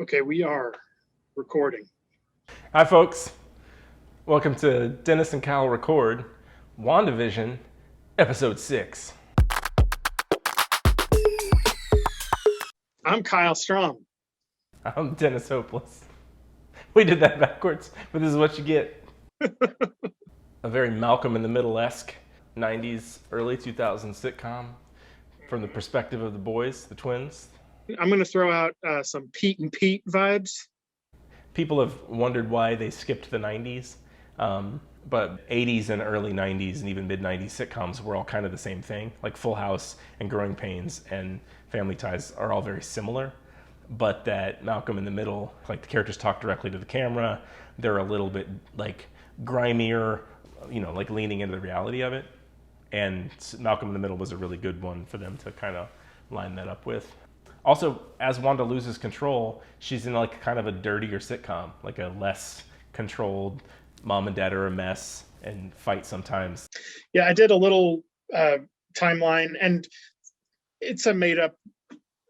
Okay, we are recording. Hi, folks. Welcome to Dennis and Kyle Record WandaVision, Episode 6. I'm Kyle Strom. I'm Dennis Hopeless. We did that backwards, but this is what you get. A very Malcolm in the Middle-esque 90s, early 2000s sitcom from the perspective of the boys, the twins. I'm going to throw out some Pete and Pete vibes. People have wondered why they skipped the 90s, but 80s and early 90s and even mid 90s sitcoms were all kind of the same thing. Like Full House and Growing Pains and Family Ties are all very similar, but that Malcolm in the Middle, like the characters talk directly to the camera, they're a little bit like grimier, like leaning into the reality of it. And Malcolm in the Middle was a really good one for them to kind of line that up with. Also, as Wanda loses control, she's in like kind of a dirtier sitcom, like a less controlled mom and dad are a mess and fight sometimes. Yeah, I did a little timeline, and it's a made up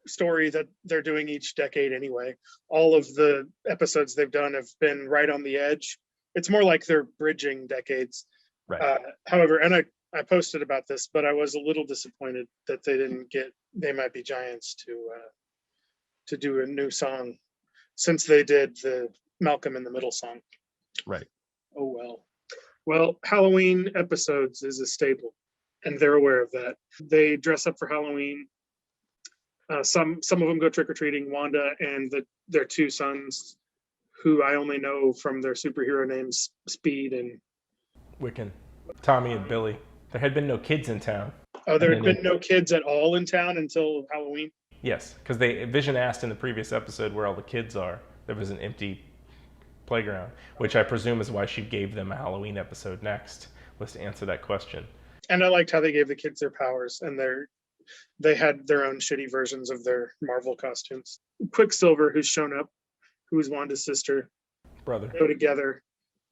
story that they're doing each decade anyway. All of the episodes they've done have been right on the edge. It's more like they're bridging decades. Right. However, and I posted about this, but I was a little disappointed that they didn't get They Might Be Giants to do a new song since they did the Malcolm in the Middle song. Right. Oh well. Well, Halloween episodes is a staple, and they're aware of that. They dress up for Halloween. Some of them go trick or treating. Wanda and their two sons, who I only know from their superhero names, Speed and Wiccan. Tommy and Billy. There had been no kids in town. Oh, And there then had been no kids at all in town until Halloween. yes, because Vision asked in the previous episode where all the kids are. There was an empty playground, which I presume is why she gave them a Halloween episode next, was to answer that question. And I liked how they gave the kids their powers, and they had their own shitty versions of their Marvel costumes. Quicksilver, who's shown up, who is Wanda's sister, Brother. go together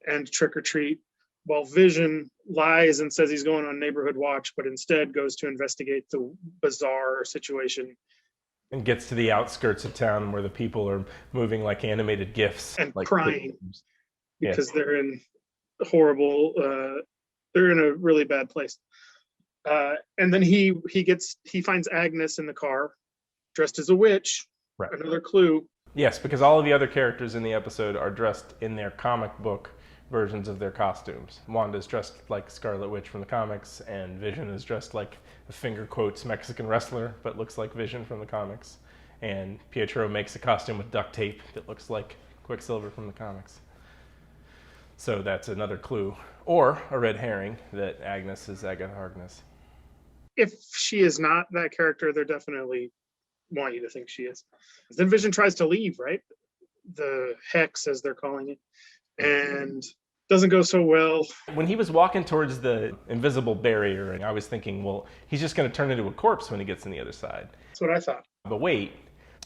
and trick or treat, while Vision lies and says he's going on neighborhood watch, but instead goes to investigate the bizarre situation And gets to the outskirts of town where the people are moving like animated GIFs. and like crying Yes. because they're in horrible, they're in a really bad place. And then he finds Agnes in the car, dressed as a witch. Right. Another clue. Yes, because all of the other characters in the episode are dressed in their comic book versions of their costumes. Wanda's dressed like Scarlet Witch from the comics, and Vision is dressed like a finger quotes Mexican wrestler, but looks like Vision from the comics. And Pietro makes a costume with duct tape that looks like Quicksilver from the comics. So that's another clue. Or a red herring that Agnes is Agatha Harkness. If she is not that character, they're definitely want you to think she is. Then Vision tries to leave, right? The hex, as they're calling it, and doesn't go so well. When he was walking towards the invisible barrier, and I was thinking, well, he's just going to turn into a corpse when he gets on the other side. That's what I thought. But wait,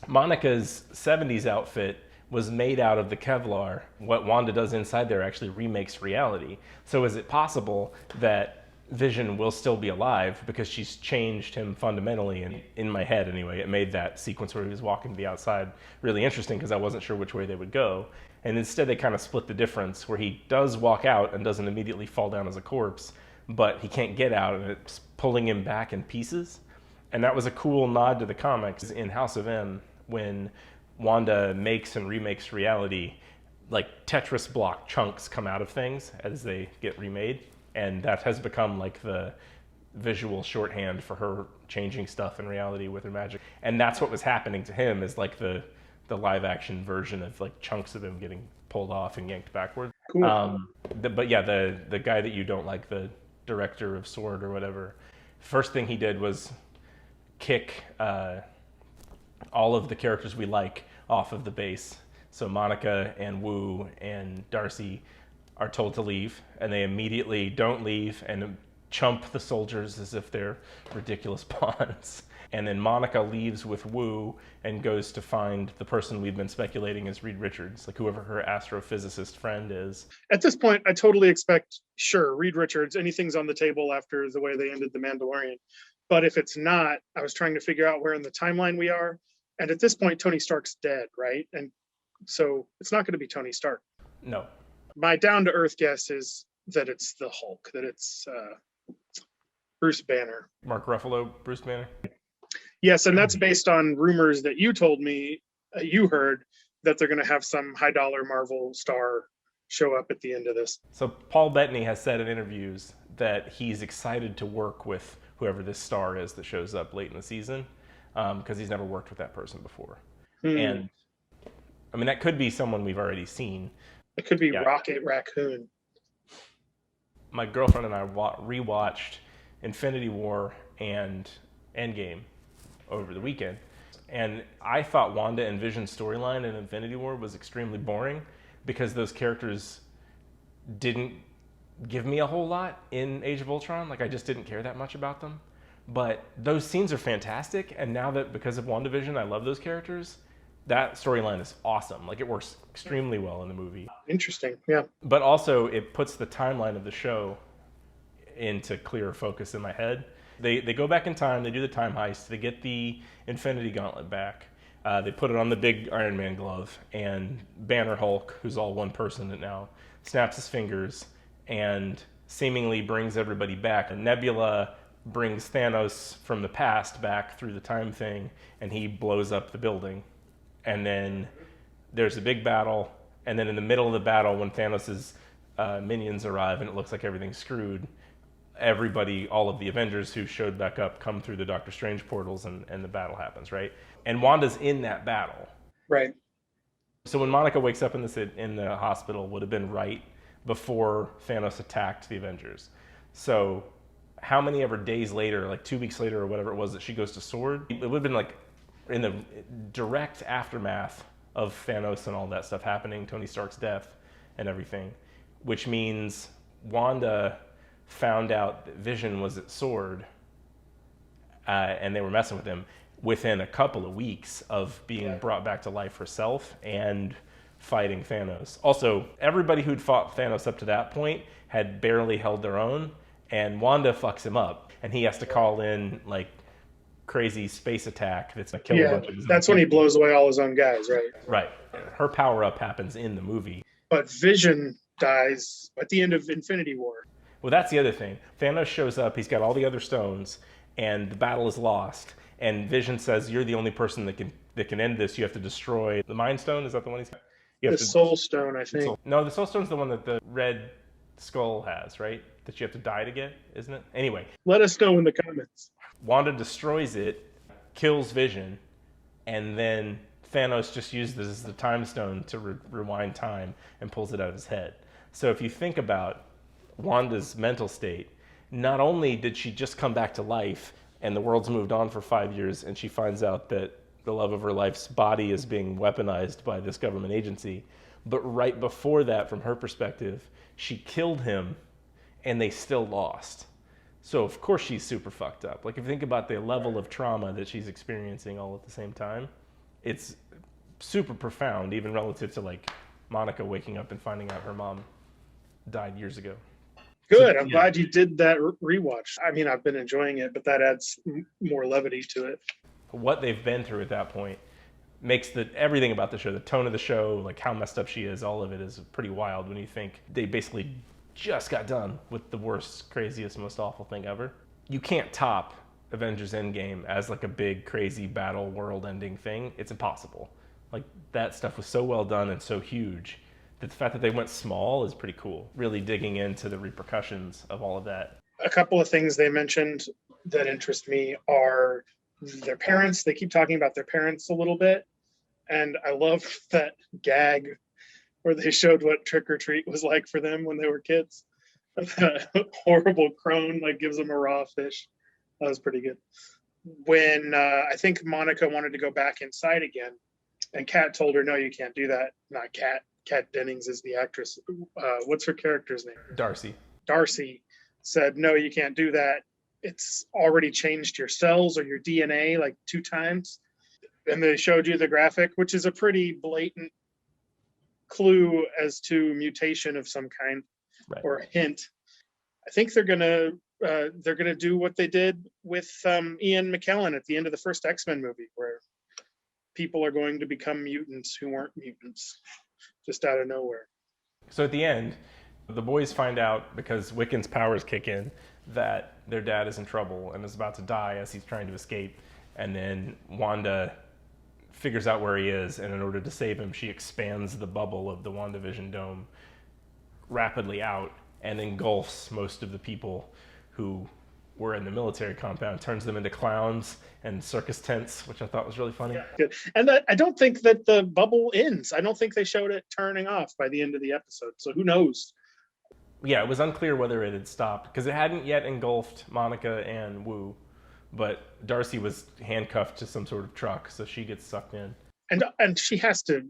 Monica's 70s outfit was made out of the Kevlar. What Wanda does inside there actually remakes reality. So is it possible that Vision will still be alive because she's changed him fundamentally? And in my head, anyway, it made that sequence where he was walking to the outside really interesting because I wasn't sure which way they would go. And instead, they kind of split the difference where he does walk out and doesn't immediately fall down as a corpse, but he can't get out and it's pulling him back in pieces. And that was a cool nod to the comics in House of M when Wanda makes and remakes reality. Like Tetris block chunks come out of things as they get remade. And that has become like the visual shorthand for her changing stuff in reality with her magic. And that's what was happening to him, is like the live action version of like chunks of him getting pulled off and yanked backward. Cool. But yeah, the guy that you don't like, the director of Sword or whatever, first thing he did was kick all of the characters we like off of the base. So Monica and Wu and Darcy are told to leave, and they immediately don't leave and chump the soldiers as if they're ridiculous pawns. And then Monica leaves with Wu and goes to find the person we've been speculating is Reed Richards, like whoever her astrophysicist friend is. At this point, I totally expect, sure, Reed Richards, anything's on the table after the way they ended The Mandalorian. But if it's not, I was trying to figure out where in the timeline we are. And at this point, Tony Stark's dead, right? And So it's not going to be Tony Stark. No. My down to earth guess is that it's the Hulk, that it's Bruce Banner. Mark Ruffalo, Bruce Banner. Yes, and that's based on rumors that you told me, you heard, that they're going to have some high dollar Marvel star show up at the end of this. So Paul Bettany has said in interviews that he's excited to work with whoever this star is that shows up late in the season, because he's never worked with that person before. And I mean, that could be someone we've already seen. It could be Rocket Raccoon. My girlfriend and I rewatched Infinity War and Endgame over the weekend, and I thought Wanda and Vision's storyline in Infinity War was extremely boring because those characters didn't give me a whole lot in Age of Ultron. Like, I just didn't care that much about them. But those scenes are fantastic, and now that because of WandaVision I love those characters, that storyline is awesome. Like, it works extremely well in the movie. Interesting, yeah. But also, it puts the timeline of the show into clearer focus in my head. They go back in time, they do the time heist, they get the Infinity Gauntlet back, they put it on the big Iron Man glove, and Banner Hulk, who's all one person now, snaps his fingers and seemingly brings everybody back. And Nebula brings Thanos from the past back through the time thing, and he blows up the building. And then there's a big battle, and then in the middle of the battle, when Thanos' minions arrive and it looks like everything's screwed, everybody, all of the Avengers who showed back up, come through the Doctor Strange portals, and the battle happens, right? And Wanda's in that battle. Right. So when Monica wakes up in the hospital, would have been right before Thanos attacked the Avengers. So how many ever days later, like 2 weeks later or whatever it was that she goes to Sword, it would have been like in the direct aftermath of Thanos and all that stuff happening, Tony Stark's death and everything, which means Wanda found out that Vision was at Sword, and they were messing with him within a couple of weeks of being brought back to life herself and fighting Thanos. Also, everybody who'd fought Thanos up to that point had barely held their own, and Wanda fucks him up, and he has to call in like crazy space attack that's gonna kill a bunch of his that's when he blows away all his own guys, right? Right. Her power up happens in the movie. But Vision dies at the end of Infinity War. Well, that's the other thing. Thanos shows up, he's got all the other stones, and the battle is lost. And Vision says, "You're the only person that can end this. You have to destroy the Mind Stone." Is that the one he's got? The Soul Stone, I think. No, the Soul Stone's the one that the Red Skull has, right? That you have to die to get, isn't it? Anyway. Let us know in the comments. Wanda destroys it, kills Vision, and then Thanos just uses the Time Stone to rewind time and pulls it out of his head. So if you think about Wanda's mental state, not only did she just come back to life and the world's moved on for 5 years and she finds out that the love of her life's body is being weaponized by this government agency, but right before that, from her perspective, she killed him and they still lost. So of course she's super fucked up. Like, if you think about the level of trauma that she's experiencing all at the same time, it's super profound, even relative to like Monica waking up and finding out her mom died years ago. Good. I'm glad you did that rewatch. I mean, I've been enjoying it, but that adds more levity to it. What they've been through at that point makes everything about the show, the tone of the show, like how messed up she is, all of it is pretty wild when you think they basically just got done with the worst, craziest, most awful thing ever. You can't top Avengers Endgame as like a big, crazy battle, world-ending thing. It's impossible. Like, that stuff was so well done and so huge that the fact that they went small is pretty cool. Really digging into the repercussions of all of that. A couple of things they mentioned that interest me are their parents. They keep talking about their parents a little bit. And I love that gag where they showed what trick or treat was like for them when they were kids. That horrible crone like gives them a raw fish. That was pretty good. When I think Monica wanted to go back inside again, and Kat told her, "No, you can't do that." Not Kat. Kat Dennings is the actress. What's her character's name? Darcy. Darcy said, "No, you can't do that. It's already changed your cells or your DNA like 2 times." And they showed you the graphic, which is a pretty blatant clue as to mutation of some kind, right, or a hint. I think they're gonna do what they did with Ian McKellen at the end of the first X-Men movie, where people are going to become mutants who weren't mutants, just out of nowhere. So at the end, the boys find out, because Wiccan's powers kick in, that their dad is in trouble and is about to die as he's trying to escape. And then Wanda figures out where he is, and in order to save him, she expands the bubble of the WandaVision dome rapidly out and engulfs most of the people who were in the military compound, turns them into clowns and circus tents, which I thought was really funny. Yeah, good. And I don't think that the bubble ends. I don't think they showed it turning off by the end of the episode. So who knows? Yeah, it was unclear whether it had stopped, because it hadn't yet engulfed Monica and Wu, but Darcy was handcuffed to some sort of truck, so she gets sucked in. And she has to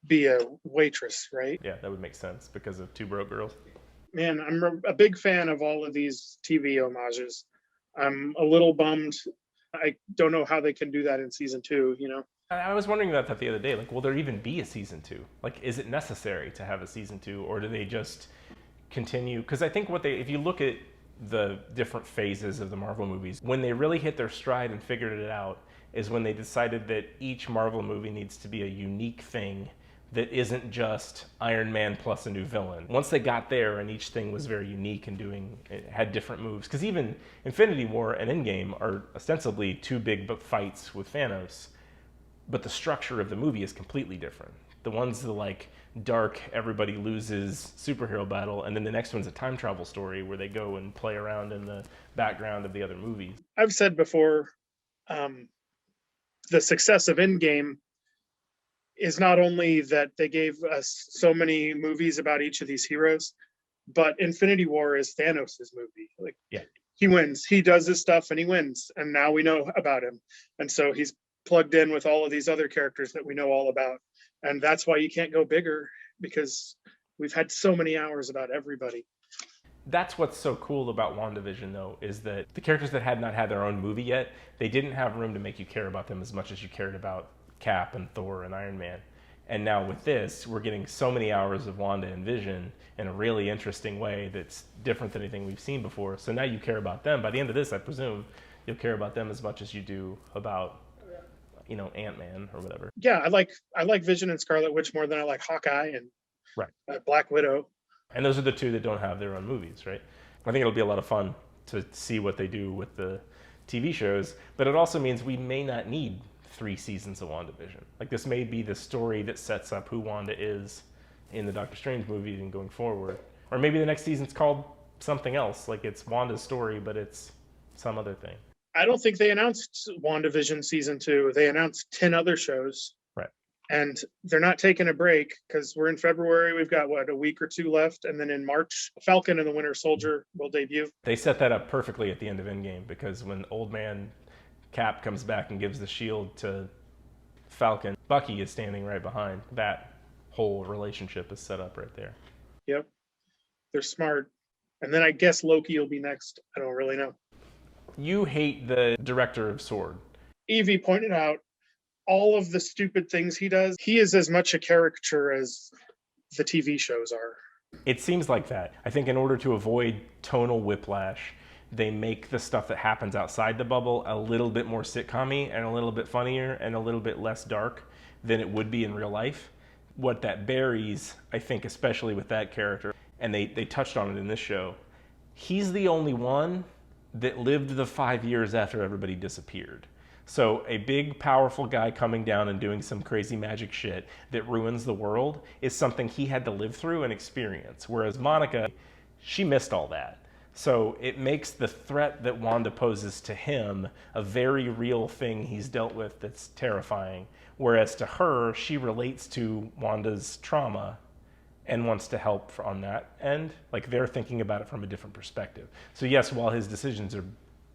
be a waitress, right? Yeah, that would make sense because of Two Broke Girls. Man, I'm a big fan of all of these TV homages. I'm a little bummed. I don't know how they can do that in season 2, you know? I was wondering about that the other day. Like, will there even be a season 2? Like, is it necessary to have a season 2, or do they just continue? Because I think if you look at the different phases of the Marvel movies, when they really hit their stride and figured it out is when they decided that each Marvel movie needs to be a unique thing that isn't just Iron Man plus a new villain. Once they got there and each thing was very unique and it had different moves, because even Infinity War and Endgame are ostensibly two big fights with Thanos, but the structure of the movie is completely different. The one's the like dark, everybody loses superhero battle, and then the next one's a time travel story where they go and play around in the background of the other movies. I've said before, the success of Endgame is not only that they gave us so many movies about each of these heroes, but Infinity War is Thanos' movie. Like, yeah, he wins, he does his stuff, and he wins, and now we know about him, and so he's plugged in with all of these other characters that we know all about, and that's why you can't go bigger, because we've had so many hours about everybody. That's what's so cool about WandaVision, though, is that the characters that had not had their own movie yet, they didn't have room to make you care about them as much as you cared about Cap and Thor and Iron Man. And now with this, we're getting so many hours of Wanda and Vision in a really interesting way that's different than anything we've seen before. So now you care about them. By the end of this, I presume you'll care about them as much as you do about, you know, Ant-Man or whatever. Yeah, I like Vision and Scarlet Witch more than I like Hawkeye and Black Widow. And those are the two that don't have their own movies, right? I think it'll be a lot of fun to see what they do with the TV shows, but it also means we may not need 3 seasons of WandaVision. Like, this may be the story that sets up who Wanda is in the Doctor Strange movies and going forward. Or maybe the next season's called something else, like it's Wanda's story, but it's some other thing. I don't think they announced WandaVision season 2. They announced 10 other shows. Right. And they're not taking a break, because we're in February. We've got, a week or 2 left. And then in March, Falcon and the Winter Soldier will debut. They set that up perfectly at the end of Endgame, because when old man Cap comes back and gives the shield to Falcon, Bucky is standing right behind. That whole relationship is set up right there. Yep. They're smart. And then I guess Loki will be next. I don't really know. You hate the director of S.W.O.R.D. Evie pointed out all of the stupid things he does. He is as much a caricature as the TV shows are. It seems like that. I think in order to avoid tonal whiplash, they make the stuff that happens outside the bubble a little bit more sitcom-y and a little bit funnier and a little bit less dark than it would be in real life. What that buries, I think, especially with that character, and they touched on it in this show, he's the only one that lived the 5 years after everybody disappeared. So a big, powerful guy coming down and doing some crazy magic shit that ruins the world is something he had to live through and experience. Whereas Monica, she missed all that. So it makes the threat that Wanda poses to him a very real thing he's dealt with that's terrifying. Whereas to her, she relates to Wanda's trauma and wants to help on that end. Like, they're thinking about it from a different perspective. So yes, while his decisions are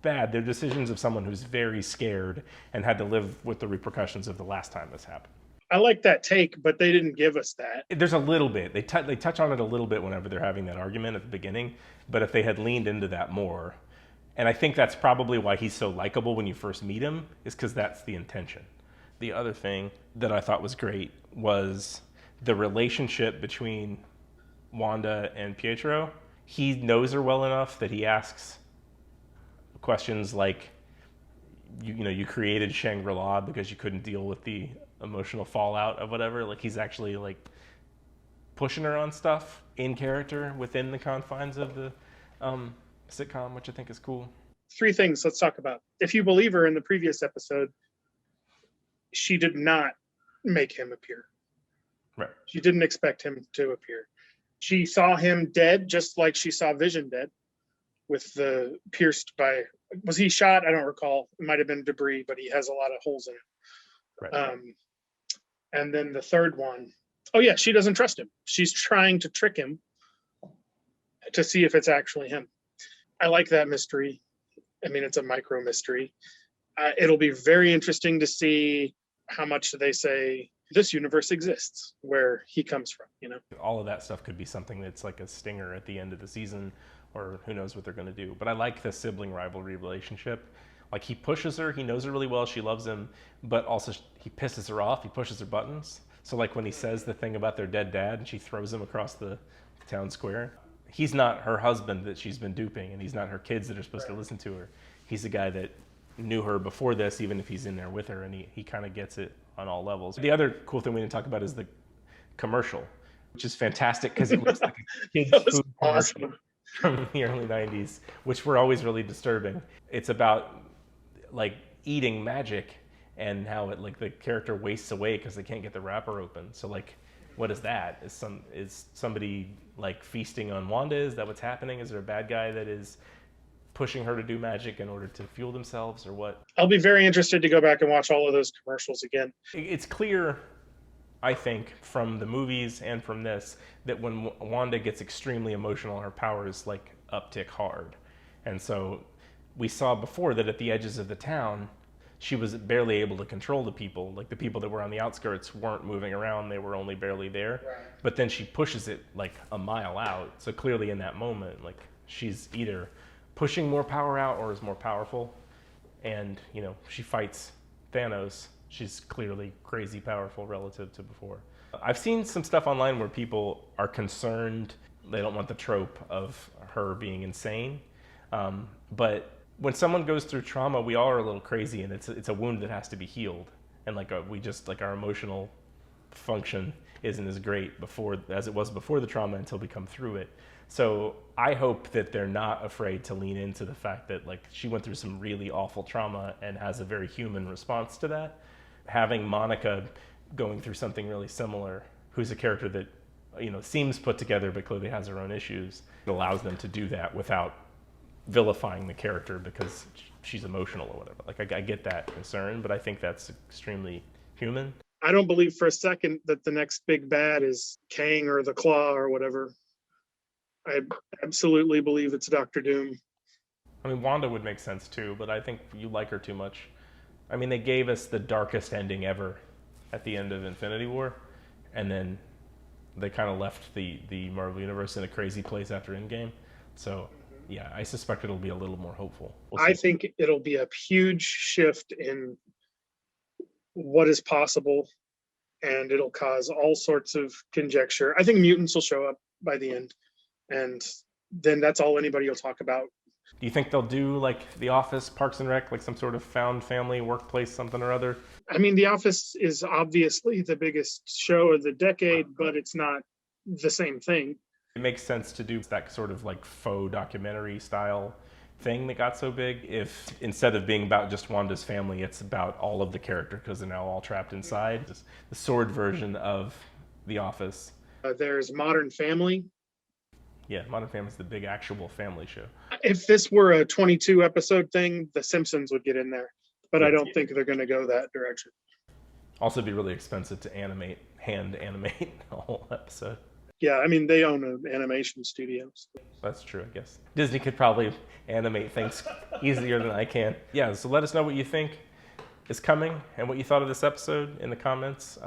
bad, they're decisions of someone who's very scared and had to live with the repercussions of the last time this happened. I like that take, but they didn't give us that. There's a little bit. They touch on it a little bit whenever they're having that argument at the beginning, but if they had leaned into that more, and I think that's probably why he's so likable when you first meet him, is because that's the intention. The other thing that I thought was great was the relationship between Wanda and Pietro. He knows her well enough that he asks questions like, you created Shangri-La because you couldn't deal with the emotional fallout of whatever. Like he's actually like pushing her on stuff in character within the confines of the sitcom, which I think is cool. 3 things let's talk about. If you believe her in the previous episode, she did not make him appear. Right. She didn't expect him to appear. She saw him dead, just like she saw Vision dead, with the pierced by. Was he shot? I don't recall. It might have been debris, but he has a lot of holes in it. Right. And then the third one, oh yeah, she doesn't trust him. She's trying to trick him to see if it's actually him. I like that mystery. I mean, it's a micro mystery. It'll be very interesting to see how much they say this universe exists, where he comes from, All of that stuff could be something that's like a stinger at the end of the season, or who knows what they're going to do. But I like the sibling rivalry relationship. Like he pushes her, he knows her really well, she loves him, but also he pisses her off, he pushes her buttons. So like when he says the thing about their dead dad and she throws him across the town square, he's not her husband that she's been duping, and he's not her kids that are supposed to listen to her. He's the guy that knew her before this, even if he's in there with her, and he kind of gets it on all levels. The other cool thing we didn't talk about is the commercial, which is fantastic because it looks like a kid's food commercial from the early 90s, which were always really disturbing. It's about like eating magic and how it like the character wastes away because they can't get the wrapper open. So like, what is that? Is somebody like feasting on Wanda? Is that what's happening? Is there a bad guy that is pushing her to do magic in order to fuel themselves, or what? I'll be very interested to go back and watch all of those commercials again. It's clear, I think, from the movies and from this, that when Wanda gets extremely emotional, her powers like uptick hard. And so we saw before that at the edges of the town, she was barely able to control the people. Like the people that were on the outskirts weren't moving around, they were only barely there. Right. But then she pushes it like a mile out. So clearly in that moment, like she's either pushing more power out or is more powerful. And, she fights Thanos. She's clearly crazy powerful relative to before. I've seen some stuff online where people are concerned. They don't want the trope of her being insane. But when someone goes through trauma, we all are a little crazy, and it's a wound that has to be healed. And like our emotional function isn't as great as it was before the trauma until we come through it. So I hope that they're not afraid to lean into the fact that like she went through some really awful trauma and has a very human response to that. Having Monica going through something really similar, who's a character that seems put together but clearly has her own issues, it allows them to do that without vilifying the character because she's emotional or whatever. Like I get that concern, but I think that's extremely human. I don't believe for a second that the next big bad is Kang or the Claw or whatever. I absolutely believe it's Doctor Doom. I mean, Wanda would make sense too, but I think you like her too much. I mean, they gave us the darkest ending ever at the end of Infinity War, and then they kind of left the Marvel Universe in a crazy place after Endgame. So, yeah, I suspect it'll be a little more hopeful. I think it'll be a huge shift in what is possible, and it'll cause all sorts of conjecture. I think mutants will show up by the end, and then that's all anybody will talk about. Do you think they'll do like The Office, Parks and Rec, like some sort of found family workplace, something or other? I mean, The Office is obviously the biggest show of the decade, but it's not the same thing. It makes sense to do that sort of like faux documentary style thing that got so big if instead of being about just Wanda's family, it's about all of the characters because they're now all trapped inside. Just the sword version of The Office. There's Modern Family. Yeah, Modern Family is the big actual family show. If this were a 22 episode thing, The Simpsons would get in there, but I don't think they're going to go that direction. Also, be really expensive to hand animate a whole episode. Yeah, I mean, they own an animation studio. So. That's true, I guess. Disney could probably animate things easier than I can. Yeah, so let us know what you think is coming and what you thought of this episode in the comments.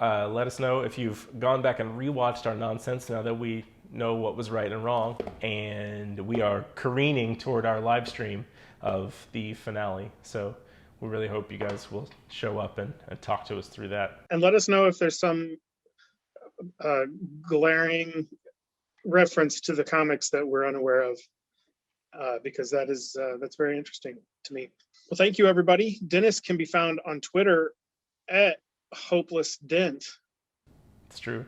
Let us know if you've gone back and rewatched our nonsense now that we know what was right and wrong. And we are careening toward our live stream of the finale. So we really hope you guys will show up and talk to us through that. And let us know if there's some glaring reference to the comics that we're unaware of, because that's very interesting to me. Well, thank you, everybody. Dennis can be found on Twitter at Hopeless Dent. It's true.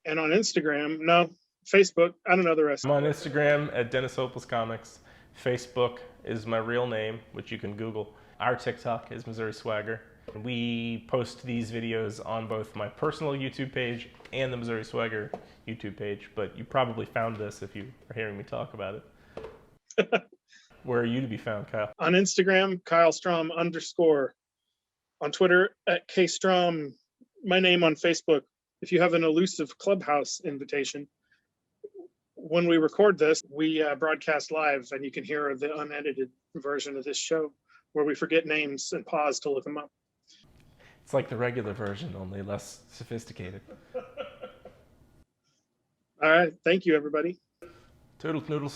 And on Instagram, no, Facebook, I don't know the rest. I'm on Instagram at Dennis Hopeless Comics. Facebook is my real name, which you can Google. Our TikTok is Missouri Swagger. We post these videos on both my personal YouTube page and the Missouri Swagger YouTube page, but you probably found this if you are hearing me talk about it. Where are you to be found, Kyle? On Instagram, Kyle Strom _ on Twitter at KStrom, my name on Facebook. If you have an elusive Clubhouse invitation, when we record this, we broadcast live, and you can hear the unedited version of this show where we forget names and pause to look them up. It's like the regular version, only less sophisticated. All right. Thank you, everybody. Toodles noodles.